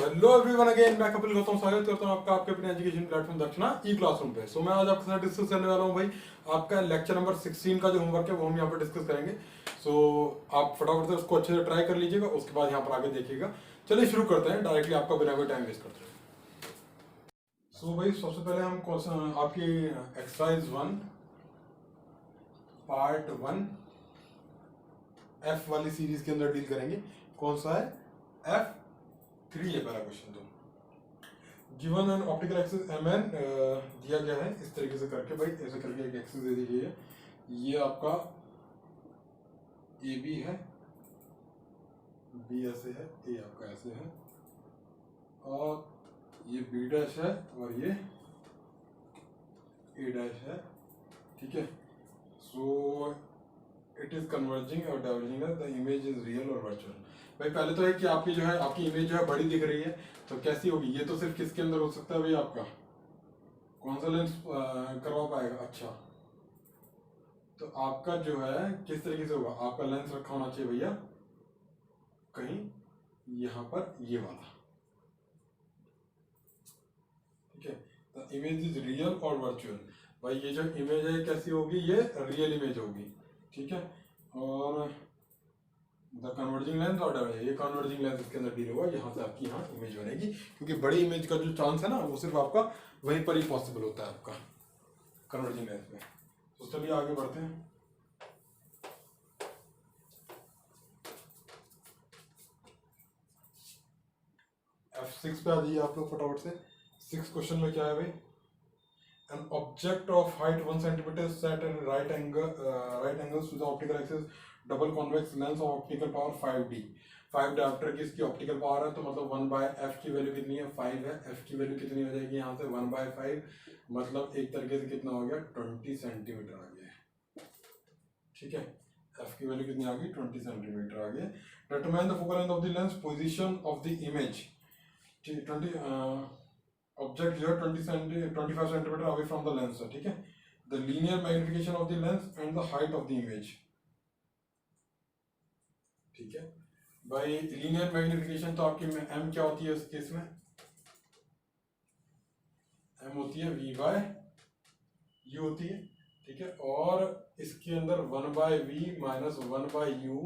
Hello everyone, again मैं कपिल गौतम स्वागत करता हूं आपका आपके अपने एजुकेशन प्लेटफॉर्म दक्षिणा ई क्लासरूम पे। मैं आज आपके साथ डिस्कस करने वाला हूं भाई आपका लेक्चर नंबर 16 का जो होमवर्क है वो हम यहाँ पर डिस्कस करेंगे। आप फटाफट से उसको अच्छे से ट्राई कर लीजिएगा, उसके बाद यहाँ पर आगे देखिएगा। चलिए शुरू करते हैं डायरेक्टली, आपका बिना कोई टाइम वेस्ट करते हैं। भाई सबसे पहले हम आपकी एक्सरसाइज 1 पार्ट 1 एफ वाली सीरीज के अंदर डील करेंगे। कौन सा है? F3 है पहला क्वेश्चन। तो given an optical axis MN दिया गया है इस तरीके से करके, भाई ऐसे करके एक एक्सिस दे दी गई है। ये आपका AB है, B ऐसे है, A आपका ऐसे है, और ये B डैश है और ये A डैश है। ठीक है, सो इट इज कन्वर्जिंग और diverging, the image is real और वर्चुअल। भाई पहले तो है कि आपकी जो है आपकी इमेज जो है बड़ी दिख रही है, तो कैसी होगी? ये तो सिर्फ किसके अंदर हो सकता है भाई? आपका कौन सा लेंस करवा पाएगा? अच्छा, तो आपका जो है किस तरीके से होगा? आपका लेंस रखा होना चाहिए भैया कहीं यहाँ पर, ये वाला। ठीक है, द इमेज इज रियल और वर्चुअल। भाई ये जो इमेज है कैसी होगी? ये रियल इमेज होगी। ठीक है, और द कन्वर्जिंग लेंस और डाइवर्जिंग, ये कन्वर्जिंग लेंस इसके अंदर डील होगा, यहाँ से आपकी यहाँ इमेज बनेगी, क्योंकि बड़ी इमेज का जो चांस है ना वो सिर्फ आपका वहीं पर ही पॉसिबल होता है आपका कन्वर्जिंग लेंस में। तो चलिए आगे बढ़ते हैं। F6 पे आ जाइए आप लोग फटाफट से। 6 क्वेश्चन में क्या है भाई? An object of height 1 centimeter set at right angles to the optical axis, double convex lens of optical power 5D। 5 dioptre की इसकी ऑप्टिकल पावर है, तो मतलब 1/f की वैल्यू कितनी है? 5 है। f की वैल्यू कितनी हो जाएगी यहाँ से? 1/5, मतलब एक तरीके से कितना हो गया? 20 सेंटीमीटर आ गया। ठीक है, f की वैल्यू कितनी आ गई? 20 सेंटीमीटर आ गया। Determine the focal length of the lens, position of the image. 20 object जो है 25 centimetre away from the lens है। ठीक है, the linear magnification of the lens and the height of the image. ठीक है भाई, लीनियर मैग्निफिकेशन तो आपकी m क्या होती है इस केस में? m होती है V/U होती है। ठीक है, और इसके अंदर 1/V minus 1/U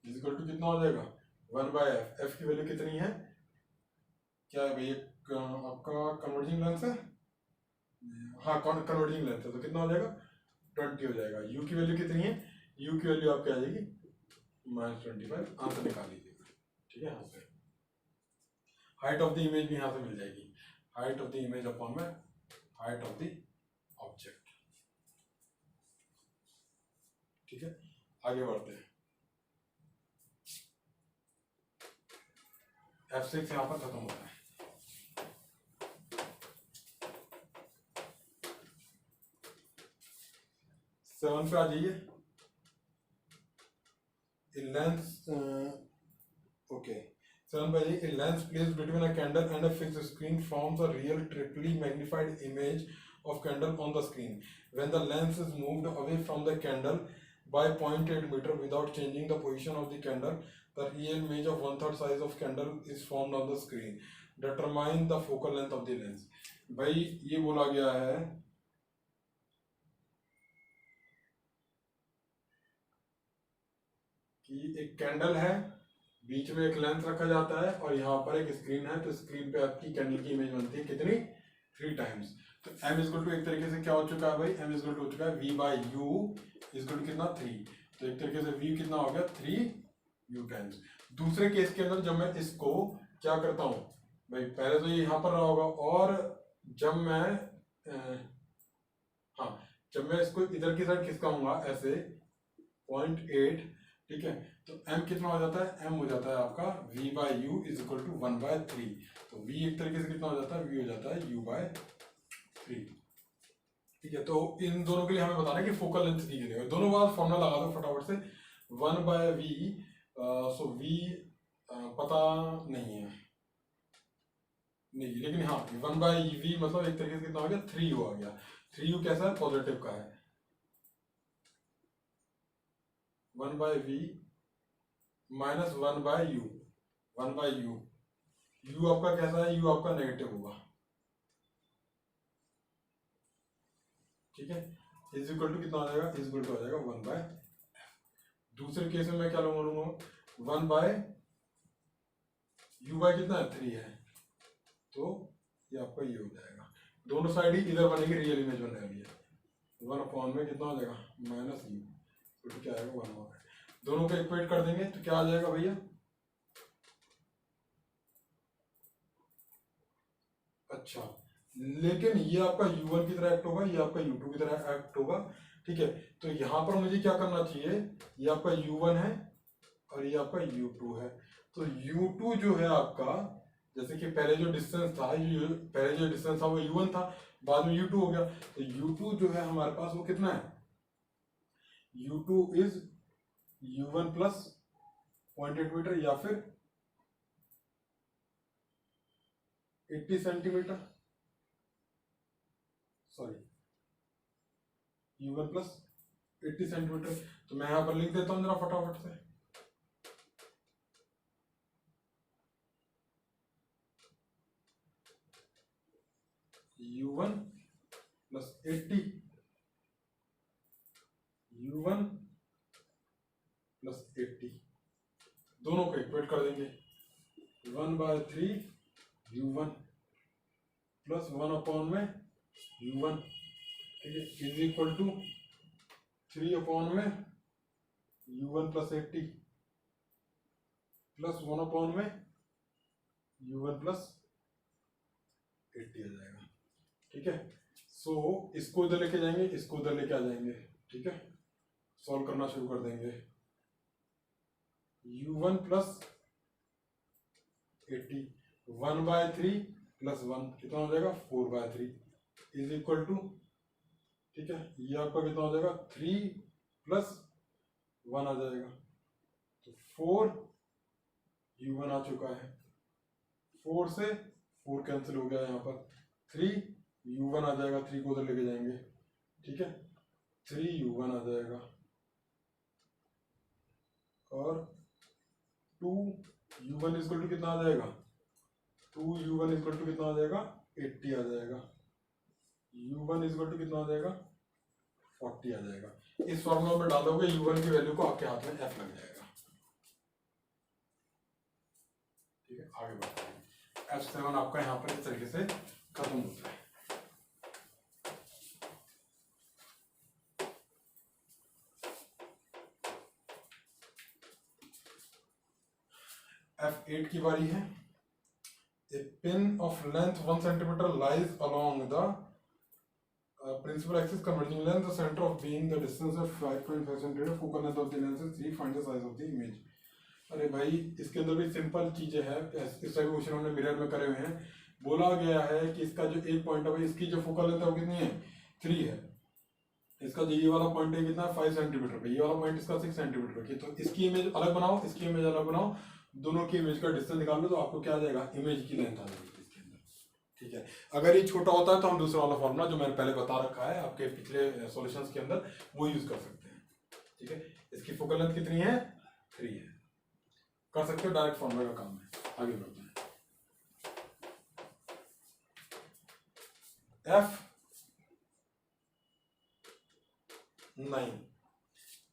equal to कितना हो जाएगा? 1/f। f की वैल्यू कितनी है? क्या है भाई? आपका कन्वर्जिंग लेंस है, हाँ कन्वर्जिंग लेंस है, तो कितना हो जाएगा? 20 हो जाएगा। u की वैल्यू कितनी है? u की वैल्यू आपकी आ जाएगी -25। आंसर निकाल लीजिएगा। ठीक है, यहाँ से हाइट ऑफ द इमेज भी यहाँ से मिल जाएगी। Height of the image upon में हाइट ऑफ द ऑब्जेक्ट। ठीक है, आगे बढ़ते हैं। F6 यहाँ पर खत्म होता है। 7 पे आ जाइए। लेंस ओके, 7 पे आ जाइए। Lens placed between a candle and a fixed screen forms a real triply magnified image of candle on the screen. When the lens is moved away from the candle by 0.8 meter without changing the position of the candle, the real image of 1/3 size of candle is formed on the screen. Determine the focal length of the lens. भाई ये बोला गया है कि एक candle है, बीच में एक लेंस रखा जाता है और यहाँ पर एक स्क्रीन है, तो स्क्रीन पे आपकी कैंडल की इमेज बनती है कितनी? 3 टाइम्स। तो m इक्वल टू एक तरीके से क्या हो चुका है भाई? m इक्वल टू हो चुका है V/U इक्वल टू कितना? 3। तो एक तरीके से v कितना हो गया? 3U times. दूसरे केस के अंदर जब मैं इसको क्या करता हूँ भाई, पहले तो ये यहाँ पर रहा होगा, और जब मैं हाँ जब मैं इसको इधर की साइड खिसकाऊंगा ऐसे 0.8, ठीक है, तो m कितना हो जाता है? m हो जाता है आपका V/U इज इक्वल टू 1/3। तो v एक तरीके से कितना हो जाता है? v हो जाता है U/3। ठीक है, तो इन दोनों के लिए हमें बताना है कि फोकल लेंथ दी गई है। दोनों बार फॉर्मूला लगा दो फटाफट से। 1/V, सो v पता नहीं है, नहीं, लेकिन हाँ 1/V मतलब एक तरीके से कितना हो गया? 3U आ गया। 3U कैसा है? पॉजिटिव का है। 1/V minus 1/U, 1/U u आपका कैसा है, u आपका नेगेटिव होगा, ठीक है। इज इक्वल टू कितना आ जाएगा, इज इक्वल टू आ जाएगा 1/f। दूसरे केस में मैं क्या लूंगा, 1/u कितना है 3 है, तो ये आपका ये हो जाएगा। दोनों साइड ही इधर बनेगी, रियल इमेज बनने वाली है। 1 में कितना आ जाएगा -u, तो क्या आएगा 1/f। दोनों को इक्वेट कर देंगे तो क्या आ जाएगा भैया, अच्छा, लेकिन ये आपका u1 की तरह एक्ट होगा, ये आपका u2 की तरह एक्ट होगा, ठीक है। तो यहाँ पर मुझे क्या करना चाहिए, ये आपका u1 है और ये आपका u2 है। तो u2 जो है आपका, जैसे कि पहले जो डिस्टेंस था, पहले जो डिस्टेंस था वो u1 था, बाद में u2 हो गया। तो u2 जो है हमारे पास वो कितना है, u2 is u1 plus 0.8 metre या फिर 80 centimetre, sorry u1 plus 80 centimetre. तो मैं यहां पर लिख देता हूं जरा फटाफट से, u1 प्लस 80, u1 प्लस 80, दोनों को इक्वेट कर देंगे। 1/3 u1 प्लस 1 में u1, ठीक है, इज इक्वल टू 3 में u1 प्लस 80 प्लस 1 में u1 प्लस 80 आ जाएगा, ठीक है। सो इसको इधर लेके जाएंगे, इसको उधर लेके आ जाएंगे, ठीक है। सॉल्व करना शुरू कर देंगे। u1 प्लस 80, 1/3 प्लस 1 कितना हो जाएगा 4/3 इज इक्वल टू, ठीक है, ये आपका कितना हो जाएगा 3 प्लस 1 आ जाएगा, तो 4 u1 आ चुका है, 4 से 4 कैंसिल हो गया, यहाँ पर 3 u1 आ जाएगा, 3 को उधर लेके जाएंगे, ठीक है, 3 u1 आ जाएगा और 2 u1 इक्वल टू कितना आ जाएगा, 2 u1 इक्वल टू कितना आ जाएगा 80 आ जाएगा, u1 इक्वल टू कितना आ जाएगा 40 आ जाएगा। इस फॉर्मूला में डालोगे u1 की वैल्यू को, आपके हाथ में f लग जाएगा, ठीक है। आगे बढ़ते हैं, f7 आपका यहाँ पर इस तरीके से खत्म होता है। f8 की बारी है। A pin of length 1 centimeter lies along the principal axis converging length, the center of being the distance of 5.5 centimeter, focal length of the lens is 3, find the size of the image। अरे भाई इसके अंदर भी simple चीजें हैं, इस type question हमने mirror में करे हुए हैं। बोला गया है कि इसका जो एक पॉइंट है, इसकी जो फोकल लेंथ है वो कितनी है 3 है, इसका जो ये वाला पॉइंट है कितना 5 सेंटीमीटर पे, ये वाला पॉइंट इसका 6 सेंटीमीटर की। तो इसकी इमेज अलग बनाओ, इसकी इमेज अलग बनाओ, दोनों की इमेज का डिस्टेंस निकाल लो, तो आपको क्या आ जाएगा, इमेज की लेंथ आ जाएगी इसके अंदर, ठीक है। अगर ये छोटा होता है तो हम दूसरा वाला फॉर्मूला जो मैंने पहले बता रखा है आपके पिछले सॉल्यूशंस के अंदर, वो यूज कर सकते हैं, ठीक है। इसकी फोकल लेंथ कितनी है 3 है, कर सकते हो, डायरेक्ट फॉर्मूला का काम है। आगे बढ़ते हैं,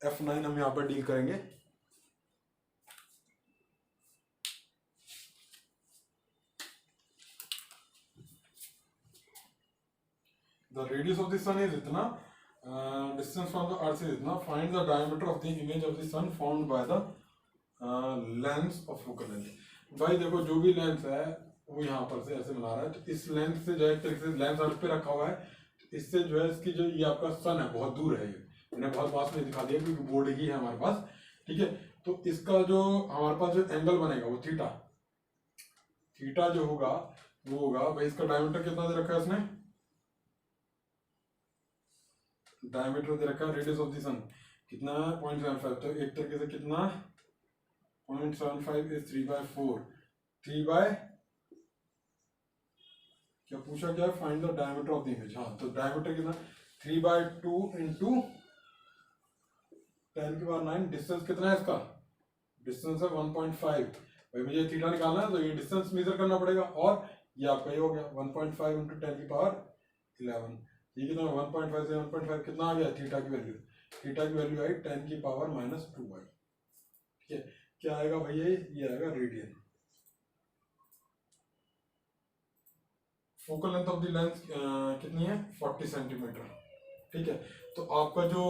F9 हम यहां पर डील करेंगे। The radius of the sun is इतना, distance from the earth is इतना, find the diameter of the image of the sun found by the lens of focal length। भाई देखो जो भी लेंस है वो यहाँ पर से ऐसे बना रहा है, तो इस लेंस से जो है एक तरीके से लेंस अर्थ पे रखा हुआ है, तो इससे जो है इसकी जो ये आपका सन है बहुत दूर है, ये मैंने बहुत पास में दिखा दिया क्योंकि बोर्ड ही है हमारे पास, ठीक है। तो इसका जो हमारे पास जो एंगल बनेगा वो थीटा जो होगा वो होगा भाई, इसका डायमीटर कितना दे रखा है इसने, डायमीटर दे रखा है, रेडियस ऑफ द सन कितना है 0.75, तो एक तरीके से कितना 0.75 इज 3/4, 3 बाय क्या पूछा, क्या find the diameter of the image. हाँ, तो डायमीटर कितना 3/2 इंटू 10⁹, डिस्टेंस कितना है इसका, डिस्टेंस है 1.5, भाई मुझे थीटा निकालना है तो ये डिस्टेंस मेजर करना पड़ेगा, और ये आपका ये हो गया 1.5 इंटू 10 की पावर 11। ये कितना 1.5 से 1.5 कितना आ गया थीटा की वैल्यू, थीटा की वैल्यू आई 10 की पावर -2 आई। ठीक है, क्या आएगा भैया, ये आएगा radian. Focal length of the lens कितनी है 40 सेंटीमीटर। ठीक है, तो आपका जो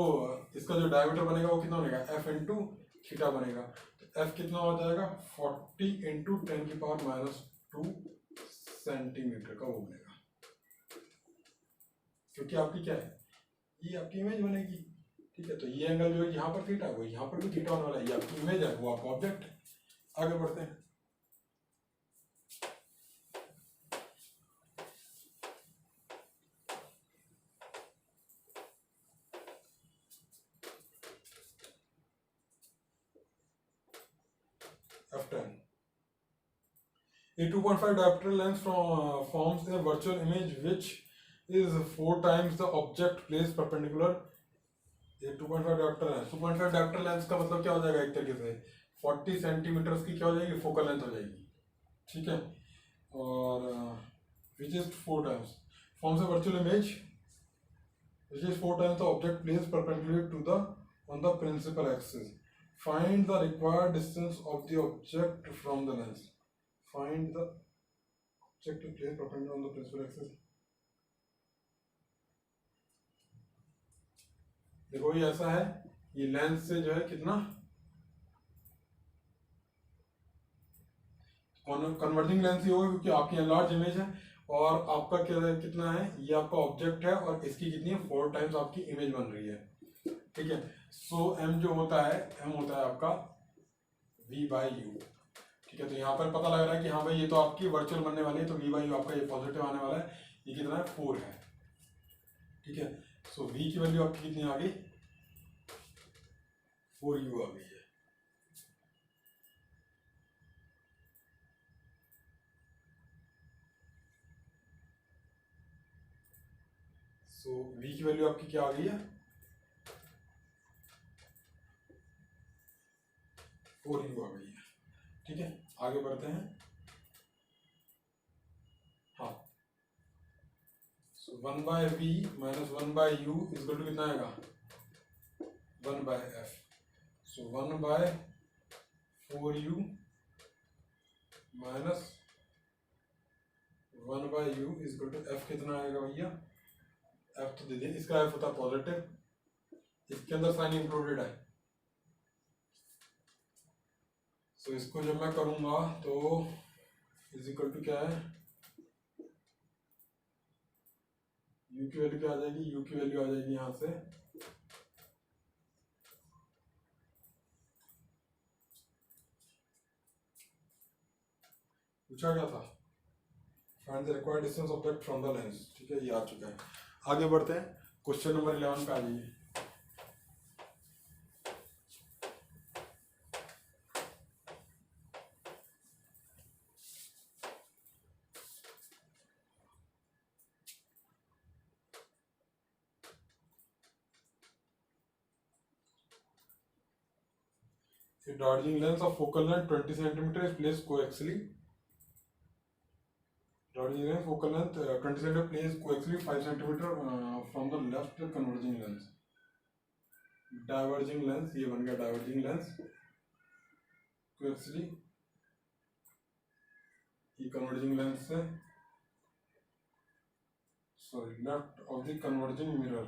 इसका जो डायमीटर बनेगा वो कितना बनेगा f इंटू थीटा बनेगा। तो f कितना हो जाएगा 40 इंटू 10 की पावर -2 सेंटीमीटर का वो बनेगा, क्योंकि आपकी क्या है, ये आपकी इमेज बनेगी। ठीक है, तो ये एंगल जो है यहाँ पर थीटा, वो यहाँ पर भी थीटा होने वाला है, ये आपकी इमेज है, वो आपका ऑब्जेक्ट है। आगे बढ़ते हैं। F10. A 2.5 diopter lens forms a virtual image which is 4 times the object placed perpendicular. ये 2.5 diopter है, 2.5 diopter lens का मतलब क्या हो जाएगा, एक तरीके से 40 सेंटीमीटर की क्या हो जाएगी, फोकल लेंथ हो जाएगी। ठीक है, और which is 4 times forms a virtual image which is 4 times the object placed perpendicular to the on the principal axis. Find the required distance of the object from the lens. Find the object placed perpendicular on the principal axis. देखो ये ऐसा है, ये lens से जो है कितना converging lens ही होगा, क्योंकि आपकी लार्ज इमेज है और आपका क्या कितना है, ये आपका ऑब्जेक्ट है और इसकी कितनी है 4 टाइम्स आपकी इमेज बन रही है। ठीक है, सो m जो होता है, m होता है आपका v/u। ठीक है, तो यहाँ पर पता लग रहा है कि हाँ भाई ये तो आपकी वर्चुअल बनने वाली है, तो v/u आपका ये पॉजिटिव आने वाला है। ये कितना है 4 है। ठीक है, सो v की वैल्यू आपकी कितनी आ गई 4u आ गई है। सो v की वैल्यू आपकी क्या आ गई है 4u आ गई है। ठीक है, आगे बढ़ते हैं। हाँ, सो 1/v minus 1/u equal to कितना आएगा 1/f। So 1/4u minus 1/u equal to f कितना आएगा भैया, f तो दे दिए, इसका f होता है पॉजिटिव, इसके अंदर साइन इंक्लूडेड है। सो इसको जब मैं करूंगा तो इज इक्वल टू क्या है, u की वैल्यू क्या आ जाएगी, u की वैल्यू आ जाएगी यहां से पूछा गया था find the required distance object from the lens. ठीक है, ये आ चुका है। आगे बढ़ते हैं, क्वेश्चन नंबर 11 पे आ जाइए। A dodging lens of focal length 20 cm is placed coaxially. Dodging lens focal length 20 cm placed coaxially 5 cm from the left converging lens. Diverging lens, ये बन गया diverging lens coaxially, ये converging lens से left of the converging mirror.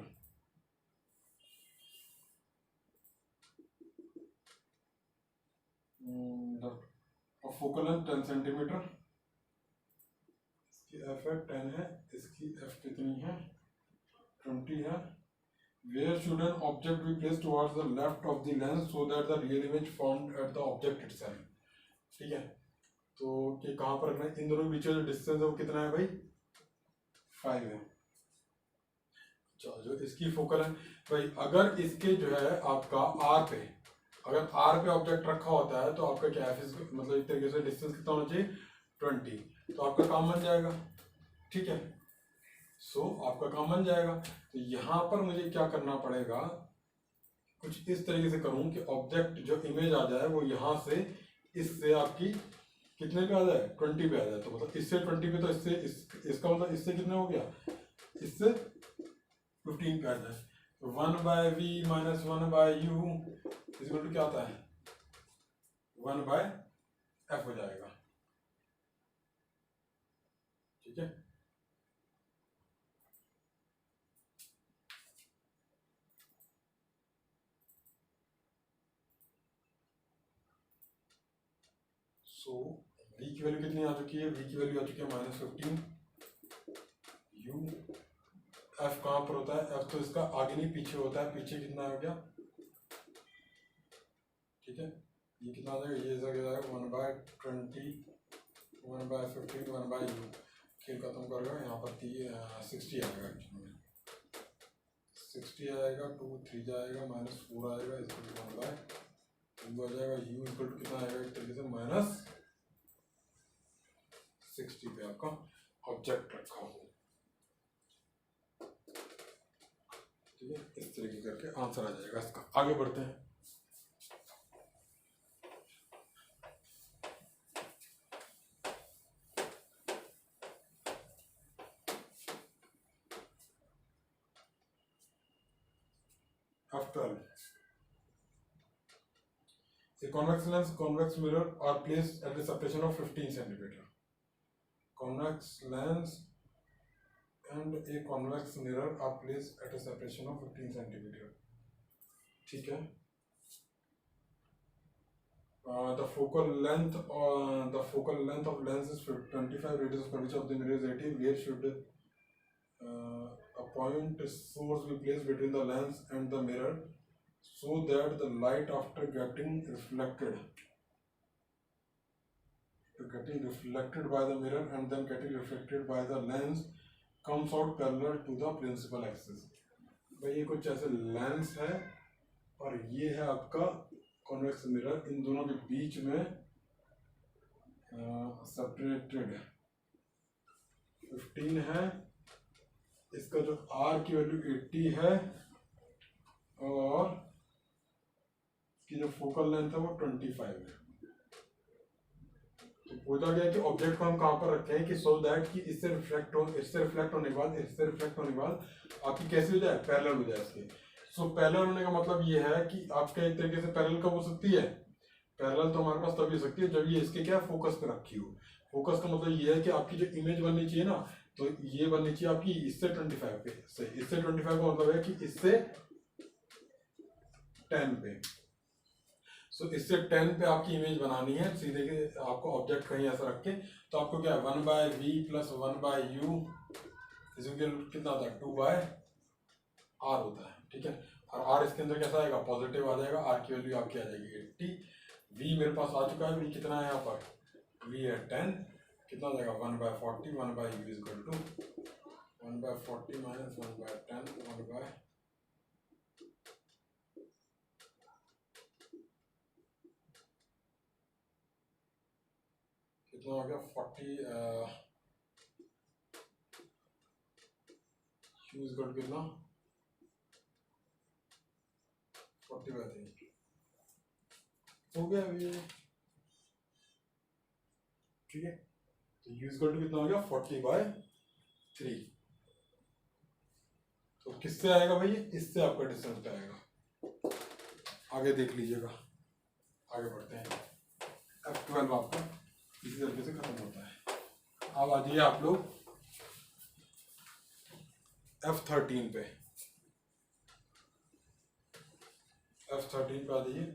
और focal length 10 centimetre, इसकी f है 10 है, इसकी f कितनी है 20 है। Where should an object be placed towards the left of the lens so that the real image formed at the object itself? ठीक है, तो कि कहाँ पर रखना है, इन दोनों के बीच जो डिस्टेंस है वो कितना है भाई 5 है। अच्छा, जो इसकी फोकल है भाई, अगर इसके जो है आपका r पे, अगर r पे ऑब्जेक्ट रखा होता है तो आपका क्या है मतलब एक तरीके से डिस्टेंस कितना होना चाहिए 20, तो आपका काम बन जाएगा। ठीक है, सो आपका काम बन जाएगा। तो यहाँ पर मुझे क्या करना पड़ेगा, कुछ इस तरीके से करूँ कि ऑब्जेक्ट जो इमेज आ जाए वो यहाँ से इससे आपकी कितने पे आ जाए 20 पे आ जाए, तो मतलब इससे 20 पे, तो इसका मतलब इससे कितने हो गया, इससे 15 पे आ जाए। तो 1/v minus 1/u equal to क्या आता है 1/f हो जाएगा। ठीक है, सो v की वैल्यू कितनी आ चुकी है, v की वैल्यू आ चुकी है -15। u f कहाँ पर होता है, f तो इसका आगे नहीं पीछे होता है, पीछे कितना हो गया, ठीक है, ये कितना आ जाएगा, ये जाएगा 1/20 1/15 1/u, खेल खत्म करेगा, यहाँ पर 60 आएगा, 60 आएगा, 2 3 जाएगा, -4 आएगा, इसको 1/2 आ जाएगा, u इक्वल टू कितना आएगा, एक तरीके से -60 पे आपका ऑब्जेक्ट रखा हो। ठीक है, इस तरीके करके आंसर आ जाएगा इसका। आगे बढ़ते हैं। F12. A convex lens, convex mirror are placed at a separation of 15 centimeter. Convex lens and a convex mirror are placed at a separation of 15 centimeter. ठीक है, the focal length of lens is 25 radius per inch of the mirror is 80. Where should a point source be placed between the lens and the mirror so that the light after getting reflected by the mirror and then getting reflected by the lens comes out parallel to the principal axis। भाई ये कुछ ऐसे lens है और ये है आपका convex mirror, इन दोनों के बीच में सेपरेटेड 15 है, इसका जो R की वैल्यू 80 है और इसकी जो फोकल लेंथ है वो 25 है। तो पूछा गया कि ऑब्जेक्ट को हम कहाँ पर रखें हैं कि सो दैट कि इससे रिफ्लेक्ट होने के बाद आपकी कैसी हो जाए, पैरेलल हो जाए इसके। सो पैरेलल होने का मतलब ये है कि आपके एक तरीके से पैरेलल कब हो सकती है, पैरेलल तो हमारे पास तभी हो सकती है जब ये इसके क्या फोकस पे रखी हो। फोकस का मतलब ये है कि आपकी जो इमेज बननी चाहिए ना, तो ये बननी चाहिए आपकी इससे 25 पे, इससे 25 का मतलब है कि इससे 10 पे। सो इससे 10 पे आपकी इमेज बनानी है सीधे के, आपको ऑब्जेक्ट कहीं ऐसा रख के, तो आपको क्या 1/v प्लस 1/u कितना होता है 2/r होता है। ठीक है, और r इसके अंदर कैसा आएगा, पॉजिटिव आ जाएगा, r की वैल्यू आपकी आ जाएगी 80। v मेरे पास आ चुका है, v कितना है यहाँ पर, v है 10, कितना हो जाएगा 1/40 1/u is equal to 1/40 minus 1/10 कितना हो गया 40 u इज इक्वल टू कितना 40/3 हो गया ये। ठीक है, तो u इक्वल टू कितना हो गया 40/3। तो किससे आएगा भाई, इससे आपका डिस्टेंस पे आएगा। आगे देख लीजिएगा, आगे बढ़ते हैं। F12 आपका इसी तरीके से खत्म होता है। अब आ जाइए आप लोग F13 पे। F13 पे आ जाइए।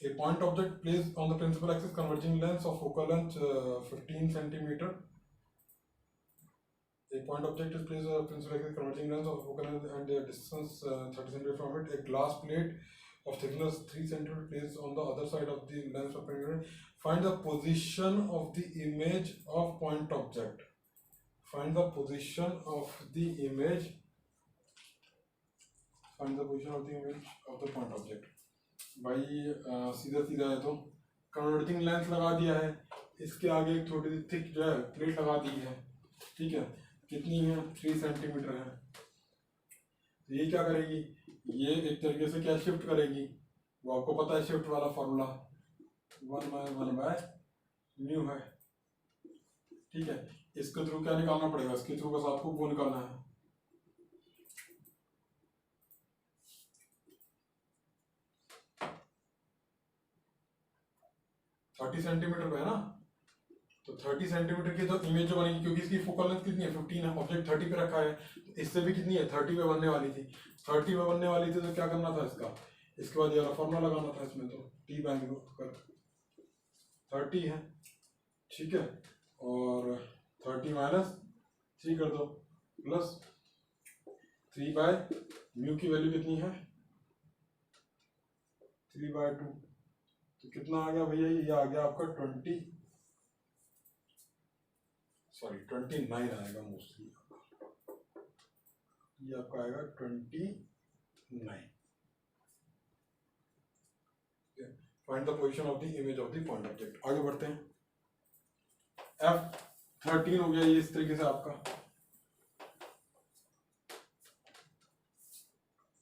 A point object placed on the principal axis converging lens of focal length 15 centimeter. A point object is placed on the principal axis converging lens of focal length and a distance 30 centimeter from it. A glass plate of thickness 3 centimeter placed on the other side of the lens perpendicular. Find the position of the image of point object. Find the position of the image. Find the position of the image of the point object. भाई सीधा सीधा है, तो converging lens लगा दिया है, इसके आगे एक छोटी सी थिक जो है प्लेट लगा दी है। ठीक है, कितनी है 3 सेंटीमीटर है। ये क्या करेगी, ये एक तरीके से क्या शिफ्ट करेगी, वो आपको पता है शिफ्ट वाला फॉर्मूला 1/1/r म्यू है, ठीक है। इसके थ्रू क्या निकालना पड़ेगा, इसके थ्रू बस आपको वो निकालना है, थर्टी सेंटीमीटर पे है ना, तो 30 सेंटीमीटर की तो इमेज जो बनेगी, क्योंकि इसकी फोकल लेंथ कितनी है 15 है, ऑब्जेक्ट 30 पे रखा है, तो इससे भी कितनी है 30 पे बनने वाली थी, 30 पे बनने वाली थी, तो क्या करना था इसका, इसके बाद ये वाला फॉर्मूला लगाना था इसमें, तो टी बाई म्यू कर 30 है, ठीक है, और 30 माइनस 3 कर दो, प्लस 3 बाय म्यू की वैल्यू कितनी है 3/2, तो कितना आ गया भैया, ये आ गया आपका 29 आएगा मोस्टली, ये आपका आएगा 29। Find the position of the image of the point object. आगे बढ़ते हैं, F13 हो गया ये इस तरीके से आपका,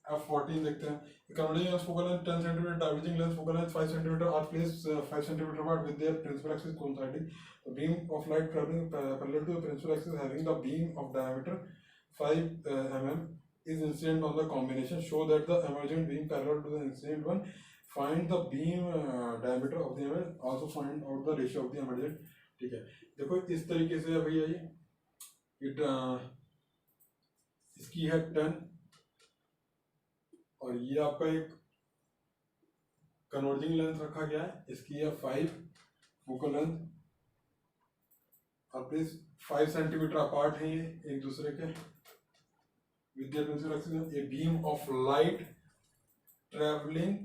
F14 देखते हैं, converging lens focal length 10 cm, diverging lens focal length 5 cm are placed 5 cm apart with their principal axis coinciding. The beam of light traveling parallel to the principal axis having the beam of diameter 5 mm is incident on the combination. Show that the emergent beam parallel to the incident one. Find the beam diameter of the image. Also find out the ratio of the emergent. ठीक है, देखो इस तरीके से भैया ये इसकी है 10 और ये आपका एक कन्वर्जिंग लेंथ रखा गया है, इसकी है 5 फोकल लेंथ, और प्लीज 5 सेंटीमीटर अपार्ट है ये एक दूसरे के, with their principal axis, a beam of light travelling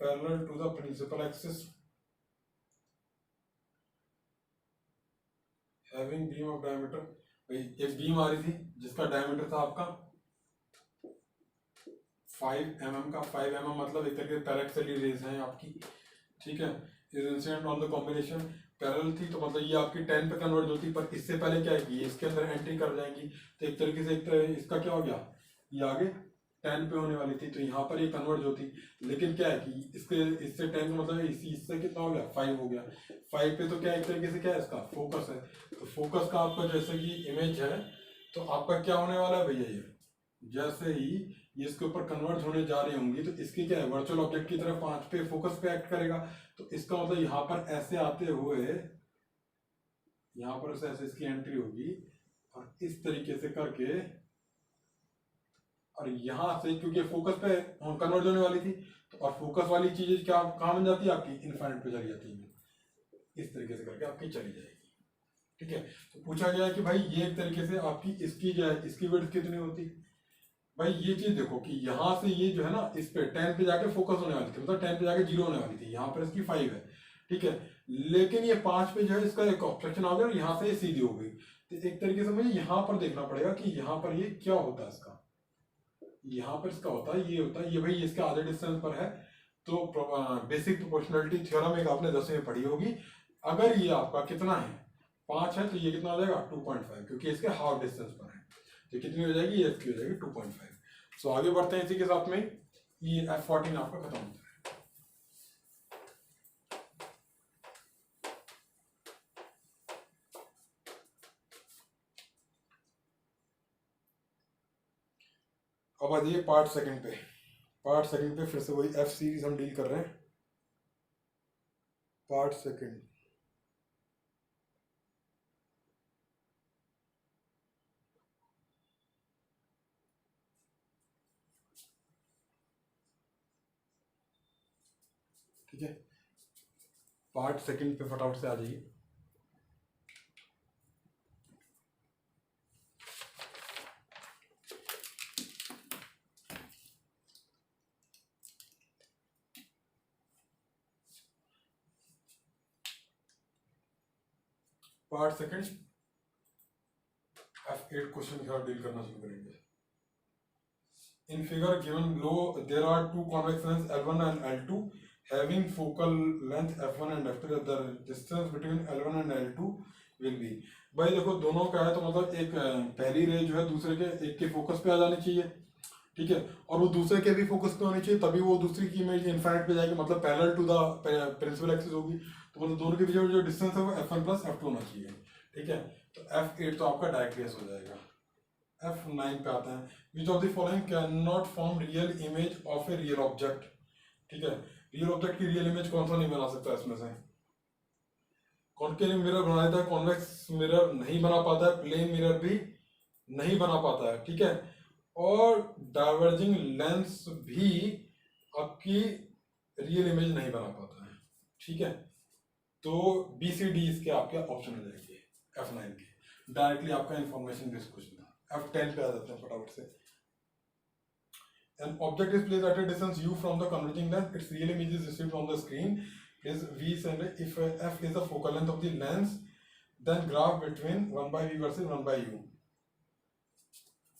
parallel to the principal axis having beam of diameter, भाई एक बीम आ रही थी जिसका डायमीटर था आपका 5 mm का, 5 mm मतलब एक तरीके से पैरेक्सली रेज है आपकी, ठीक है, is incident on the combination, parallel थी तो मतलब ये आपकी 10 पे कन्वर्ट होती, पर इससे पहले क्या है कि इसके अंदर एंट्री कर जाएंगी, तो एक तरीके से इसका क्या हो गया, ये आगे 10 पे होने वाली थी, तो यहाँ पर ये कन्वर्ट होती, लेकिन क्या है कि इससे 10 का मतलब इससे कितना हो गया 5 हो गया, 5 पे तो क्या एक तरीके से क्या है इसका फोकस है, तो फोकस का आपका जैसे कि इमेज है, तो आपका क्या होने वाला है भैया, ये जैसे ही ये इसके ऊपर कन्वर्ट होने जा रही होंगी, तो इसकी क्या है वर्चुअल ऑब्जेक्ट की तरफ 5 पे फोकस पे एक्ट करेगा, तो इसका मतलब यहाँ पर ऐसे आते हुए यहाँ पर से ऐसे इसकी एंट्री होगी, और इस तरीके से करके, और यहाँ से क्योंकि फोकस पे कन्वर्ट होने वाली थी, तो और फोकस वाली चीजें क्या कहाँ बन जाती है आपकी इनफाइनाइट पे चली जाती है, इस तरीके से करके आपकी चली जाएगी, ठीक है। तो पूछा गया है कि भाई ये एक तरीके से आपकी इसकी जो है इसकी विड्थ कितनी होती, भाई ये चीज देखो कि यहाँ से ये जो है ना इस पे 10 पे जाके फोकस होने वाली थी, मतलब 10 पे जाके 0 होने वाली थी, यहाँ पर इसकी 5 है, ठीक है, लेकिन ये 5 पे जो है इसका एक ऑब्स्ट्रक्शन आ गया और यहाँ से ये सीधी हो गई, तो एक तरीके से मुझे यहाँ पर देखना पड़ेगा कि यहाँ पर ये क्या होता है इसका, यहाँ पर इसका होता है, ये होता है, ये भाई इसके आधे डिस्टेंस पर है, तो बेसिक प्रोपोर्शनलिटी थ्योरम एक आपने 10वीं में पढ़ी होगी, अगर ये आपका कितना है 5 है, तो ये कितना हो जाएगा 2.5, क्योंकि इसके हाफ डिस्टेंस पर है, तो कितनी हो जाएगी, ये इसकी हो जाएगी 2.5। सो आगे बढ़ते हैं इसी के साथ में, ये F14 आपका खत्म होता है। अब आ जाइए पार्ट सेकंड पे, पार्ट सेकंड पे फिर से वही F सीरीज हम डील कर रहे हैं, पार्ट सेकंड, ठीक है, पार्ट सेकंड पे फटाफट से आ जाइए। पार्ट सेकंड F8 क्वेश्चन के साथ डील करना शुरू करेंगे। In figure given below, there are two convex lenses L1 and L2 having focal length F1 and F2. The distance between L1 and L2 will be, भाई देखो दोनों का है, तो मतलब एक पहली रे जो है दूसरे के एक के फोकस पे आ जानी चाहिए, ठीक है, और वो दूसरे के भी फोकस पे होनी चाहिए, तभी वो दूसरी की इमेज इनफाइनाइट पे जाएगी, मतलब parallel to the principal axis होगी, तो मतलब दोनों के बीच में जो डिस्टेंस है वो f1 प्लस f2 होना चाहिए, ठीक है। तो f8 तो आपका डायरेक्ट केस हो जाएगा। f9 पे आते हैं, which of the following can not form real image of a real object, ठीक है। रियल ऑब्जेक्ट की रियल इमेज कौन सा नहीं बना सकता इसमें से? कॉन्केव मिरर बना देता है, कॉन्वेक्स मिरर नहीं बना पाता है, प्लेन मिरर भी नहीं बना पाता है, ठीक है। और डाइवर्जिंग लेंस भी आपकी रियल इमेज नहीं बना पाता है, ठीक है। तो बी सी डी इसके आपके ऑप्शन हो जाएंगे f9 के। डायरेक्टली आपका इंफॉर्मेशन बेस्ड क्वेश्चन है। f10 पे आ जाते हैं फटाफट से। An object is placed at a distance u from the converging lens. Its real image is received on the screen. Is v and if f is the focal length of the lens, then graph between 1 by v versus 1 by u.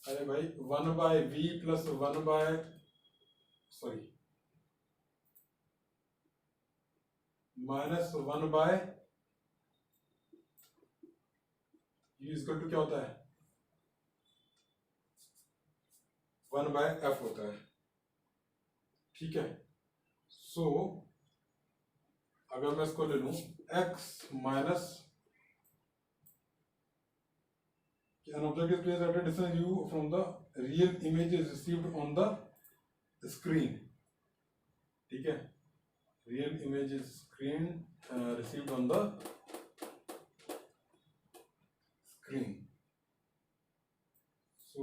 अरे भाई 1 by v plus 1 by sorry minus 1 by u equal to क्या होता है? 1 by f होता है, ठीक है। सो अगर मैं इसको ले लूं x minus an object is placed at a distance u from the real image is received on the screen, ठीक है। real image is screen received on the screen. So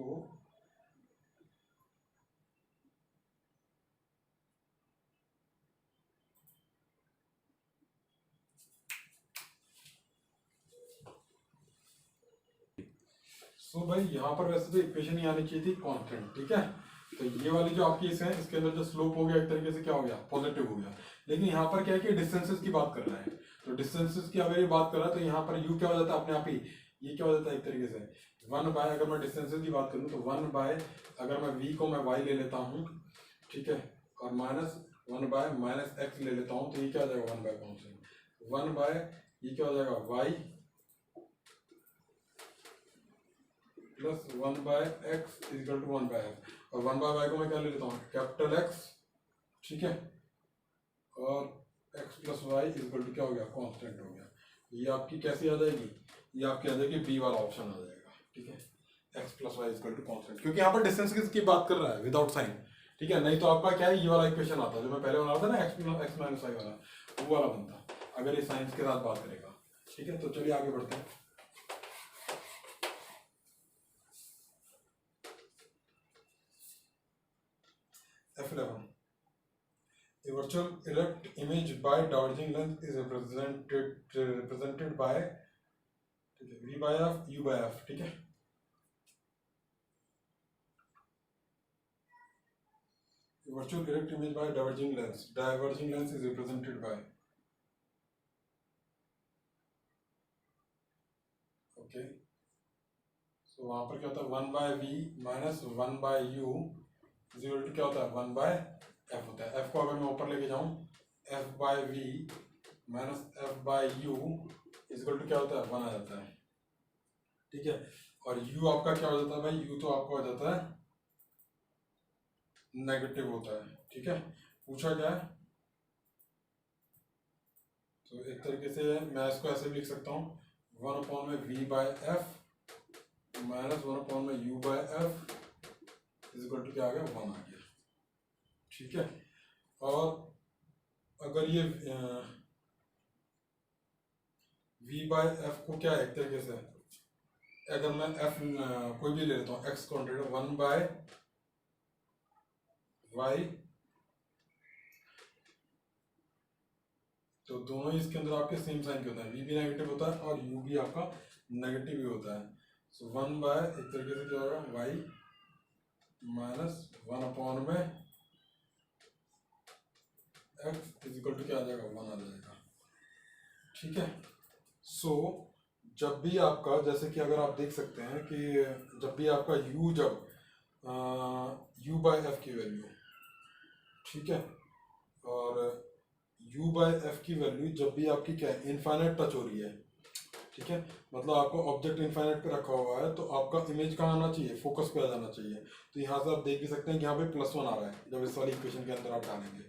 भाई यहाँ पर वैसे तो इक्वेशन ही आनी चाहिए थी कांस्टेंट, ठीक है। तो ये वाली जो आपकी है इसके अंदर जो स्लोप हो गया एक तरीके से क्या हो गया, पॉजिटिव हो गया। लेकिन यहाँ पर क्या है कि डिस्टेंसेस की बात कर रहा है, तो डिस्टेंसेस की अगर ये बात कर रहा है तो यहाँ पर u क्या हो जाता है अपने आप ही, ये क्या हो जाता है एक तरीके से 1 बाय, अगर मैं डिस्टेंसेस की बात करूँ तो 1 बाय, अगर मैं v को मैं y ले लेता हूँ, ठीक है, और माइनस 1 बाय माइनस x ले लेता हूँ, तो ये क्या हो जाएगा 1 बाय कॉन्स्टेंट 1 बाय, ये क्या हो जाएगा y plus 1 by x equal to 1 by x, और 1 बाय वाई को मैं क्या ले लेता हूँ कैपिटल एक्स, ठीक है, और x plus y equal to क्या हो गया कांस्टेंट हो गया। ये आपकी कैसी आ जाएगी, ये आपकी आ जाएगी बी वाला ऑप्शन आ जाएगा, ठीक है। x plus y equal to constant, क्योंकि यहाँ पर डिस्टेंस की बात कर रहा है विदाउट साइन, ठीक है। नहीं तो आपका क्या है, ये वाला इक्वेशन आता जो मैं पहले बना रहा था ना x माइनस वाई वाला, वो वाला बनता अगर ये साइंस के साथ बात करेगा, ठीक है। तो चलिए आगे बढ़ते हैं। F11. A virtual erect image by diverging length is represented by v by f, u by f, ठीक है। A virtual erect image by diverging length is represented by, okay, so वहां पर क्या होता है 1 by v minus 1 by u equal to क्या होता है 1 बाय एफ होता है। एफ को अगर मैं ऊपर लेके जाऊं f by v minus f by u equal to क्या होता है 1 आ जाता है, ठीक है। और यू आपका क्या हो जाता है भाई, यू तो आपका हो जाता है नेगेटिव होता है, ठीक है। पूछा क्या है, तो एक तरीके से मैं इसको ऐसे भी लिख सकता हूँ 1 अपॉन में V by F minus 1 upon में U by F equal to क्या आ गया 1 आ गया, ठीक है। और अगर ये v बाय एफ को क्या है एक तरीके से, अगर मैं f कोई भी ले लेता हूँ x कॉन्ट्रेक्ट 1 बाय y, तो दोनों ही इसके अंदर आपके सेम साइन के होता है, v भी नेगेटिव होता है और u भी आपका नेगेटिव भी होता है। सो 1 बाय एक तरीके से क्या होगा y माइनस 1 अपॉन में x इक्वल टू क्या आ जाएगा 1 आ जाएगा, ठीक है। सो जब भी आपका, जैसे कि अगर आप देख सकते हैं कि जब भी आपका u जब u बाय एफ की वैल्यू, ठीक है, और u बाय एफ की वैल्यू जब भी आपकी क्या है इनफाइनाइट टच हो रही है, ठीक है, मतलब आपको ऑब्जेक्ट इनफाइनाइट पे रखा हुआ है तो आपका इमेज कहाँ आना चाहिए, फोकस पे आ जाना चाहिए। तो यहाँ से आप देख भी सकते हैं कि यहाँ पे +1 आ रहा है जब इस वाली इक्वेशन के अंदर आप डालेंगे,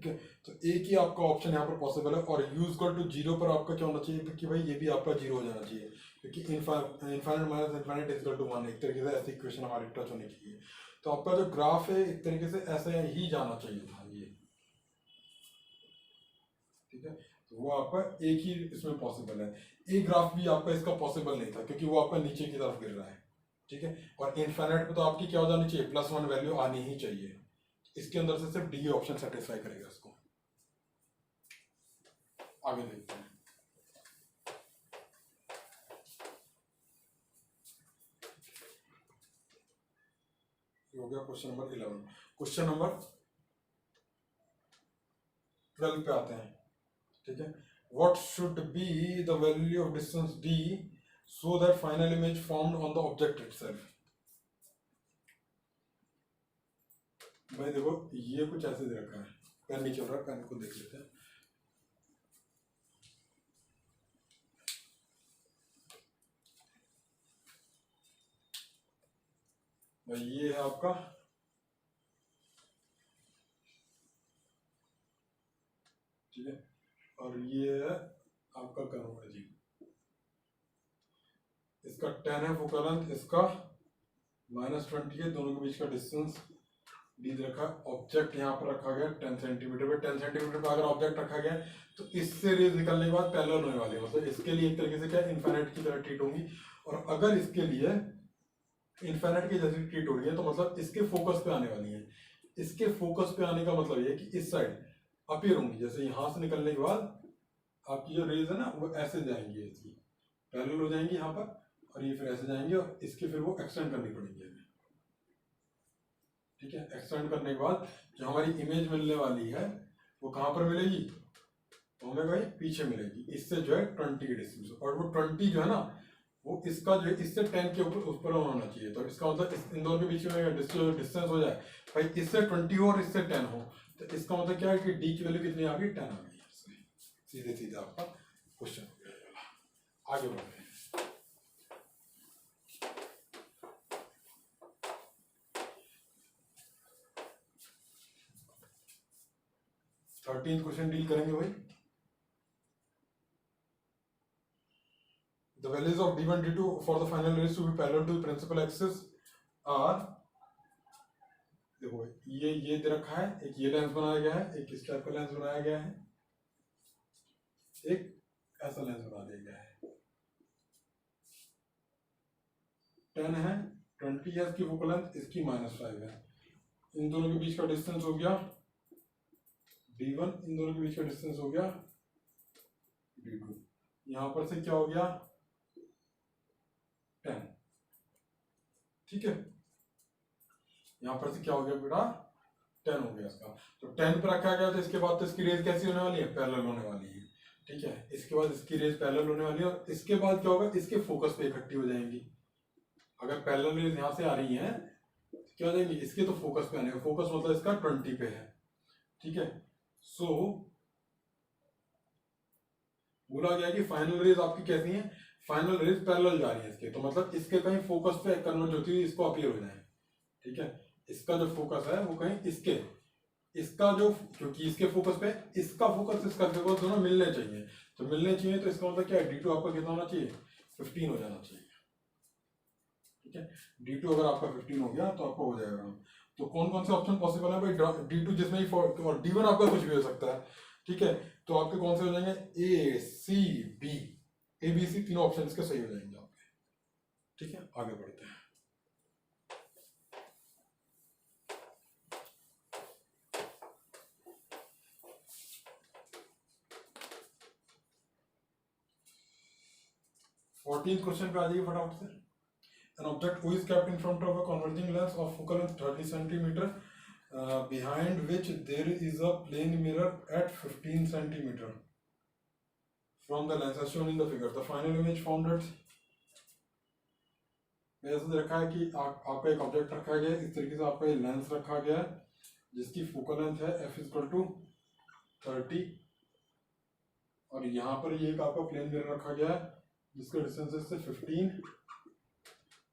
ठीक है। तो एक ही आपका ऑप्शन यहाँ पर पॉसिबल है, और u इक्वल टू 0 पर आपका क्या होना चाहिए कि भाई ये भी आपका 0 हो जाना चाहिए, क्योंकि infinite minus infinite is equal to 1, एक तरीके से ऐसी इक्वेशन हमारी टच होनी चाहिए। तो आपका जो ग्राफ है एक तरीके से ऐसे ही जाना चाहिए था ये, ठीक है। तो वो आपका एक ही इसमें पॉसिबल है। एक ग्राफ भी आपका इसका पॉसिबल नहीं था, क्योंकि वो आपका नीचे की तरफ गिर रहा है, ठीक है। और इनफाइनाइट पे तो आपकी क्या हो जानी चाहिए, +1 वैल्यू आनी ही चाहिए। इसके अंदर से सिर्फ डी ऑप्शन सेटिस्फाई करेगा इसको। आगे देखते हैं। हो गया क्वेश्चन नंबर 11। क्वेश्चन नंबर 12 पे आते हैं, ठीक है। What should be the value of distance d so that final image formed on the object itself. भाई देखो ये कुछ ऐसे दे रखा है, पेन नहीं चल रहा, पेन को देख लेते हैं। भाई ये है आपका ठीक है, और ये है आपका कर्व है जी। इसका 10 है फोकल लेंथ, इसका -20 है, दोनों के बीच का डिस्टेंस डी रखा। ऑब्जेक्ट यहाँ पर रखा गया 10 सेंटीमीटर पे। 10 सेंटीमीटर पर अगर ऑब्जेक्ट रखा गया तो इससे रेज निकलने के बाद पैरेलल होने वाली है, मतलब इसके लिए एक तरीके से क्या इनफाइनाइट की तरह ट्रीट होंगी। और अगर इसके लिए इनफाइनाइट की जैसी ट्रीट हो रही है तो मतलब इसके फोकस पे आने वाली है। इसके फोकस पे आने का मतलब ये कि इस साइड अपीयर होंगी, जैसे यहाँ से निकलने के बाद आपकी जो रेज है ना वो ऐसे जाएंगी, इसकी पैरेलल हो जाएंगी यहाँ पर, और ये फिर ऐसे जाएंगे, और इसके फिर वो एक्सटेंड करनी पड़ेगी हमें, ठीक है। एक्सटेंड करने के बाद जो हमारी इमेज मिलने वाली है वो कहाँ पर मिलेगी, तो हमें भाई पीछे मिलेगी, इससे जो है 20 की डिस्टेंस, और वो 20 जो है ना वो इसका जो है इससे 10 के ऊपर होना चाहिए। तो इसका मतलब इन दोनों के बीच में डिस्टेंस हो जाए भाई, इससे 20 हो और इससे 10 हो, तो इसका मतलब क्या है कि डी की वैल्यू कितनी आ गई, 10 आ गई। सीधे सीधे आपका क्वेश्चन हो गया। आगे बढ़ते हैं। थर्टीन क्वेश्चन डील करेंगे भाई। The values of d1 d2 for the final rays to be parallel to the principal axis are, देखो ये दे रखा है, एक ये लेंस बनाया गया है, एक इस टाइप का लेंस बनाया गया है, एक ऐसा लेंस बना दिया गया है। 10 है, 20 है इसकी फोकल लेंथ, इसकी -5 है। इन दोनों के बीच का डिस्टेंस हो गया d1, इन दोनों के बीच का डिस्टेंस हो गया d2। यहां पर से क्या हो गया 10, ठीक है। यहां पर से क्या हो गया बेटा 10 हो गया इसका। तो 10 पर रखा गया, तो इसके बाद तो इसकी रेज कैसी होने वाली है, पैरेलल होने वाली है, ठीक है। इसके बाद इसकी रेज पैरेलल होने वाली है, और इसके बाद क्या होगा, इसके फोकस पे इकट्ठी हो जाएंगी। अगर पैरेलल रेज यहां से आ रही है क्या हो जाएंगी, इसके तो फोकस पे आने का, फोकस मतलब इसका 20 पे है, ठीक है। सो बोला गया कि फाइनल रेज आपकी कैसी है, फाइनल रेज पैरेलल जा रही है इसके, तो मतलब इसके कहीं फोकस पे कन्वर्ज होती हुई इसको अपीयर हो जाए, ठीक है। इसका जो फोकस है वो कहीं इसके, इसका जो, क्योंकि इसके फोकस पे इसका फोकस इसका फोकस दोनों मिलने चाहिए, तो मिलने चाहिए, तो इसका मतलब क्या है d2 आपका कितना होना चाहिए 15 हो जाना चाहिए, ठीक है। d2 अगर आपका 15 हो गया तो आपका हो जाएगा। तो कौन कौन से ऑप्शन पॉसिबल है भाई, d2 जिसमें ही, और d1 आपका कुछ भी हो सकता है, ठीक है। तो आपके कौन से हो जाएंगे, ए C B, A B C तीनों ऑप्शन के सही हो जाएंगे आपके, ठीक है। आगे बढ़ते हैं। फोर्टीन क्वेश्चन पे आ जाइए फटाफट से। An object who is kept in front of a converging lens of focal length 30 centimeter, behind which there is a plane mirror at 15 centimeter from the lens as shown in the figure. The final image formed at, ऐसे रखा है कि आपका एक object रखा गया है, इस तरीके से आपका लेंस रखा गया है जिसकी फोकल लेंथ है f = 30, और यहाँ पर ये एक आपका प्लेन मिरर रखा गया है जिसका डिस्टेंस है इससे 15,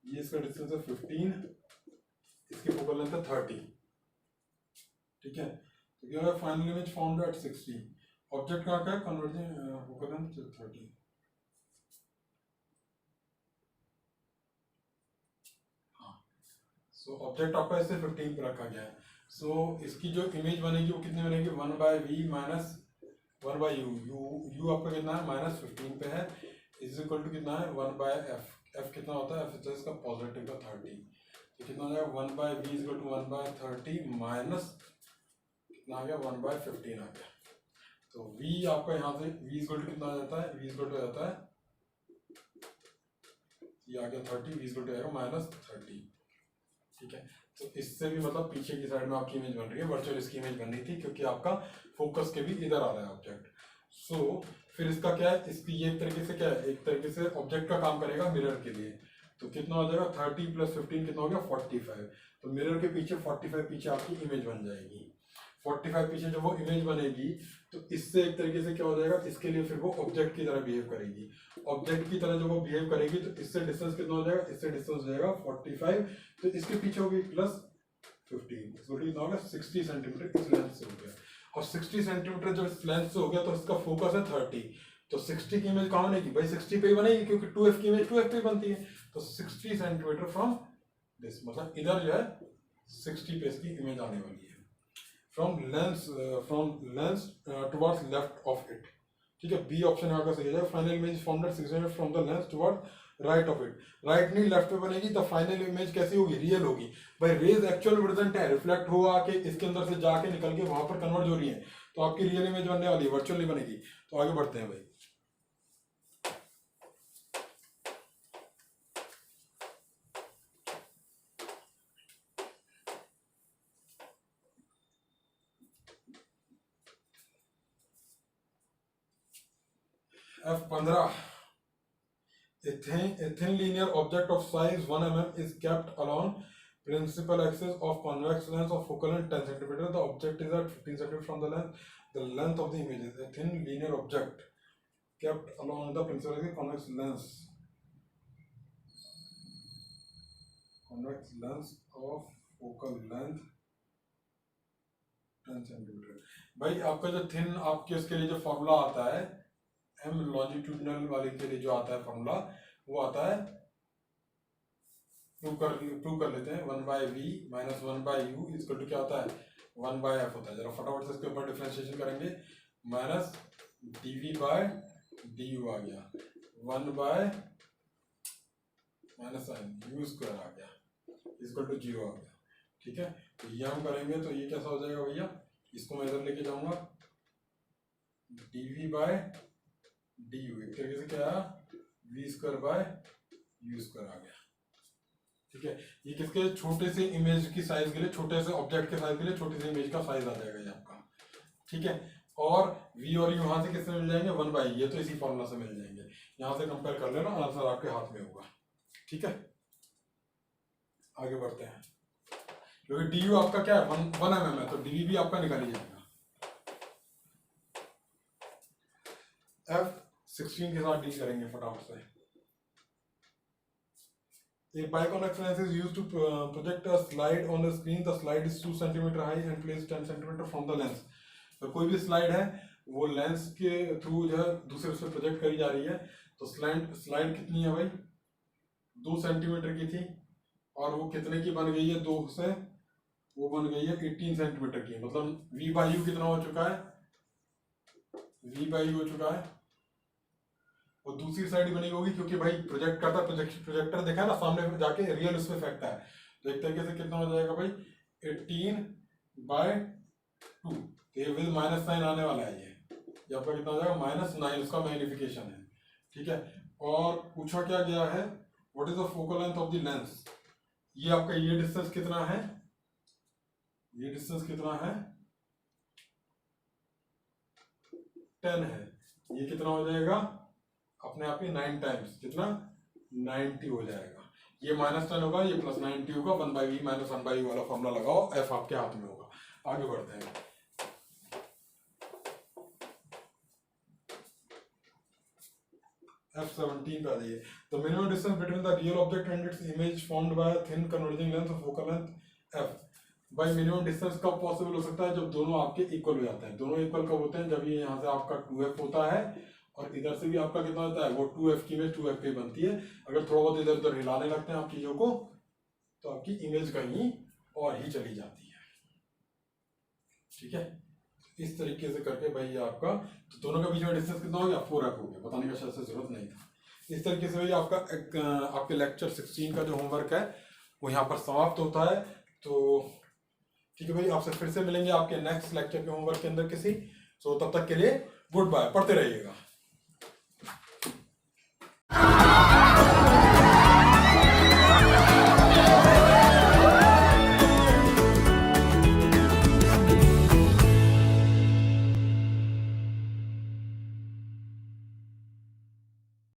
ये इसका डिस्टेंस है 15, इसकी फोकल लेंथ है 30, ठीक है। तो क्या है final image found at 60। Object कहाँ का है converging focal length 30। So object आपका इससे 15 पे रखा गया है। सो इसकी जो इमेज बनेगी वो कितनी बनेगी 1/v माइनस 1/u। यू आपका कितना है -15 पे है, इज इक्वल टू कितना है 1/f। f कितना होता है, f होता है इसका पॉजिटिव का 30। तो कितना हो जाएगा 1/v is equal to 1/30 minus कितना आ गया 1/15 आ गया। तो v आपका यहाँ से v इज इक्वल टू कितना आ जाता है, v इज इक्वल टू आ जाता है ये आ गया 30, v इज इक्वल टू आएगा -30। ठीक है, तो इससे भी मतलब पीछे की साइड में आपकी इमेज बन रही है, वर्चुअल इसकी इमेज बन रही थी क्योंकि आपका फोकस के भी इधर आ रहा है ऑब्जेक्ट। सो फिर इसका क्या है, इसकी ये एक तरीके से क्या है, एक तरीके से ऑब्जेक्ट का काम करेगा मिरर के लिए। तो कितना हो जाएगा 30 + 15 कितना हो गया 45। तो मिरर के पीछे 45 पीछे आपकी इमेज बन जाएगी। 45 पीछे जब वो इमेज बनेगी तो इससे एक तरीके से क्या हो जाएगा, इसके लिए फिर वो ऑब्जेक्ट की तरह बिहेव करेगी। ऑब्जेक्ट की तरह जब वो बिहेव करेगी तो इससे डिस्टेंस कितना हो जाएगा, इससे डिस्टेंस हो जाएगा 45। तो इसके पीछे होगी +15, तो कितना हो गया 60 सेंटीमीटर इस लेंथ से हो गया। और 60 सेंटीमीटर जब इस लेंथ से हो गया तो इसका फोकस है 30। तो 60 की इमेज कहाँ बनेगी भाई, 60 पे ही बनेगी क्योंकि 2f की इमेज 2f पे बनती है। तो 60 सेंटीमीटर फ्रॉम दिस, मतलब इधर जो है 60 पे इसकी इमेज आने वाली है। From lens towards left of it. ठीक है, बी ऑप्शन यहाँ का सही है। Final image form that 60 from the lens toward right of it. Right नहीं लेफ्ट पे बनेगी तो फाइनल इमेज कैसी होगी, रियल होगी भाई। रेज एक्चुअल प्रेजेंट है, रिफ्लेक्ट हुआ आके इसके अंदर से जाके निकल के वहां पर कन्वर्ट हो रही है, तो आपकी रियल इमेज बनने वाली है, वर्चुअल नहीं बनेगी। तो आगे बढ़ते हैं भाई। F15 a thin linear object of size 1 mm is kept along principal axis of convex lens of focal length 10 cm. The object is at 15 cm from the lens. The length of the image is a thin linear object kept along the principal axis convex lens of focal length 10 cm. भाई आपका जो thin आपके उसके लिए जो formula आता है M longitudinal वाले के लिए जो आता है फॉर्मूला वो आता है, प्रूव कर लेते हैं 1/v minus 1/u equal to क्या होता है 1/f होता है। जरा फटाफट से इसके ऊपर डिफरेंशिएशन करेंगे, माइनस dv/du आ गया 1/ माइनस u² आ गया इक्वल टू 0 आ गया। ठीक है, तो ये हम करेंगे तो ये कैसा हो जाएगा भैया, इसको मैं इधर लेके जाऊंगा dv/du एक तरीके से क्या v²/u² आ गया। ठीक है, ये किसके छोटे से इमेज की साइज के लिए, छोटे से ऑब्जेक्ट के साइज के लिए छोटी सी इमेज का साइज आ जाएगा ये आपका। ठीक है, और v और u यहाँ से किससे मिल जाएंगे 1/, ये तो इसी फॉर्मूला से मिल जाएंगे। यहाँ से कंपेयर कर लेना, आंसर आपके हाथ में होगा। ठीक है, आगे बढ़ते हैं। क्योंकि du आपका क्या है 1 mm है तो dv भी आपका निकाल ही जाएगा। F16 के साथ डील करेंगे फटाफट से। A biconvex lens is used to project a slide on the screen. The slide is 2 cm high and placed 10 cm from the lens. तो कोई भी स्लाइड है वो लेंस के थ्रू जो है दूसरे से प्रोजेक्ट करी जा रही है। तो स्लाइड कितनी है भाई 2 सेंटीमीटर की थी और वो कितने की बन गई है, 2 से वो बन गई है 18 सेंटीमीटर की। मतलब v/u कितना हो चुका है, v/u हो चुका है। वो दूसरी साइड बनी होगी क्योंकि भाई प्रोजेक्ट करता प्रोजेक्टर देखा है ना सामने जाके रियल उसमें फेंकता है। तो एक तरीके से कितना हो जाएगा भाई 18/2। तो ये विद माइनस साइन आने वाला है, ये आपका कितना हो जाएगा -9, उसका मैग्निफिकेशन है। ठीक है, और पूछा क्या गया है what is the focal length of the lens. ये आपका ये डिस्टेंस कितना है, ये डिस्टेंस कितना है 10 है। ये कितना हो जाएगा अपने आप ही 9 टाइम्स कितना 90 हो जाएगा। ये -10 होगा, ये +90 होगा, 1/v माइनस 1/u वाला फॉर्मूला लगाओ, f आपके हाथ में होगा। आगे बढ़ते हैं। F17 पे आ जाइए। The minimum distance between the real object and its image formed by a thin converging lens of focal length f। भाई मिनिमम डिस्टेंस कब पॉसिबल हो सकता है? जब दोनों आपके इक्वल हो जाते हैं। दोनों इक्वल कब होते हैं? जब ये यहाँ से आपका 2f होता है और इधर से भी आपका कितना होता है? वो 2f की इमेज 2f पे बनती है। अगर थोड़ा बहुत इधर उधर हिलाने लगते हैं आप चीजों को तो आपकी इमेज कहीं और ही चली जाती है। ठीक है, इस तरीके से करके भाई ये आपका, तो दोनों का बीच में डिस्टेंस कितना हो गया? 4f हो गया। बताने का शायद से जरूरत नहीं था। इस तरीके से भाई आपका आपके लेक्चर 16 का जो होमवर्क है वो यहाँ पर समाप्त होता है। तो ठीक है भाई, आपसे फिर से मिलेंगे आपके नेक्स्ट लेक्चर के होमवर्क के अंदर किसी। तो तब तक के लिए गुड बाय, पढ़ते रहिएगा।